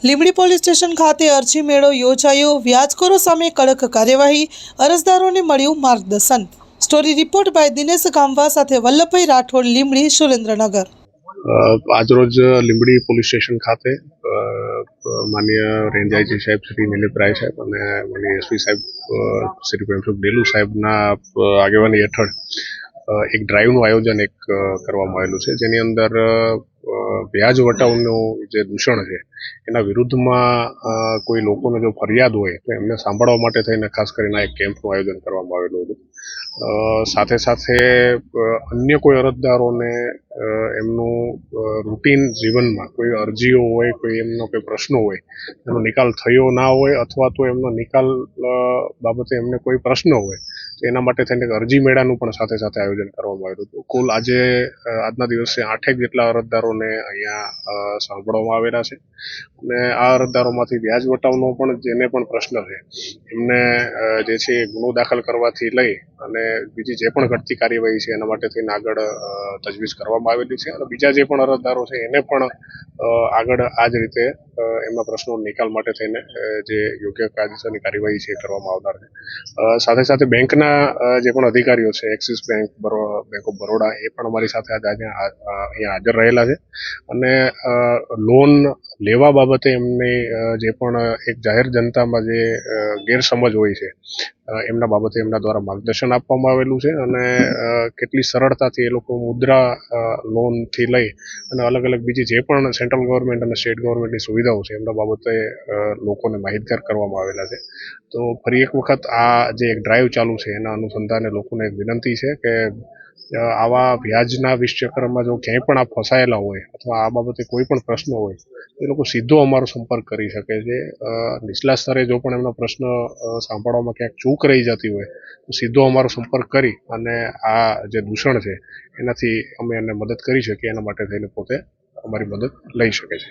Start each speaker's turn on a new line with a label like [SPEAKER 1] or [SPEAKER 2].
[SPEAKER 1] Limbdi police station ખાતે અરજી મેળો યોજાયો। વ્યાજખોરો સામે કડક કાર્યવાહી, અરજદારોને મળ્યું માર્ગદર્શન। સ્ટોરી રિપોર્ટ બાય દિનેશ ગામવા સાથે વલ્લભભાઈ રાઠોડ, લીંબડી, સુરેન્દ્રનગર।
[SPEAKER 2] આજરોજ લીંબડી પોલીસ સ્ટેશન ખાતે માનनीय રેન્જ આઈજી સાહેબ શ્રી નિલેપ રાય સાહેબ અને માનनीय એસપી સાહેબ શ્રી પ્રેમસુખ ડેલુ સાહેબના આગેવાની હેઠળ એક ડ્રાઈવનું આયોજન કરવામાં આવેલું છે, જેની અંદર વ્યાજ વટાવનું જે દૂષણ છે એના વિરુદ્ધમાં કોઈ લોકોને જો ફરિયાદ હોય તો એમને સાંભળવા માટે થઈને ખાસ કરીને એક કેમ્પનું આયોજન કરવામાં આવેલું હતું। સાથે સાથે અન્ય કોઈ અરજદારોને એમનું રૂટીન જીવનમાં કોઈ અરજીઓ હોય, કોઈ એમનો કોઈ પ્રશ્નો હોય, એનો નિકાલ થયો ના હોય અથવા તો એમનો નિકાલ બાબતે એમને કોઈ પ્રશ્ન હોય તો એના માટે થઈને અરજી મેળાનું પણ સાથે સાથે આયોજન કરવામાં આવ્યું હતું। કુલ આજના દિવસે 8 જેટલા અરજદારોને અહીંયા સાંભળવામાં આવેલા છે અને આ અરજદારોમાંથી વ્યાજ વટાવનો પણ જેને પણ પ્રશ્ન છે એમને જે છે ગુનો દાખલ કરવાથી લઈ અને બીજી જે પણ ઘટતી કાર્યવાહી છે એના માટે થઈને આગળ તજવીજ કરવામાં આવેલી છે અને બીજા જે પણ અરજદારો છે એને પણ આગળ આ જ રીતે એમના પ્રશ્નો નિકાલ માટે થઈને જે યોગ્ય કાયદેસરની કાર્યવાહી છે કરવામાં આવનાર છે। સાથે સાથે બેંકના જે પણ અધિકારીઓ છે, Axis Bank, Bank of Baroda, એ પણ અમારી સાથે અહીંયા હાજર રહેલા છે અને લોન લેવા બાબતે એમની જે પણ એક જાહેર જનતામાં જે ગેરસમજ હોય છે એમના બાબતે એમના દ્વારા માર્ગદર્શન આપવામાં આવેલું છે અને કેટલી સરળતાથી એ લોકો મુદ્રા લોનથી લઈ અને અલગ અલગ બીજી જે પણ સેન્ટ્રલ ગવર્મેન્ટ અને સ્ટેટ ગવર્મેન્ટની સુવિધાઓ છે એમના બાબતે લોકોને માહિતગાર કરવામાં આવેલા છે। તો ફરી એક વખત આ જે એક ડ્રાઈવ ચાલુ છે એના અનુસંધાને લોકોને એક વિનંતી છે કે આવા વ્યાજના વિષયક્રમમાં જો ક્યાંય પણ આપ ફસાયેલા હોય અથવા આ બાબતે કોઈ પણ પ્રશ્ન હોય એ લોકો સીધો અમારો સંપર્ક કરી શકે છે। નીચલા સ્તરે જો પણ એમનો પ્રશ્ન સાંભળવામાં ક્યાંક ચૂક રહી જતી હોય તો સીધો અમારો સંપર્ક કરી અને આ જે દૂષણ છે એનાથી અમે એને મદદ કરી શકીએ, એના માટે થઈને પોતે અમારી મદદ લઈ શકે છે।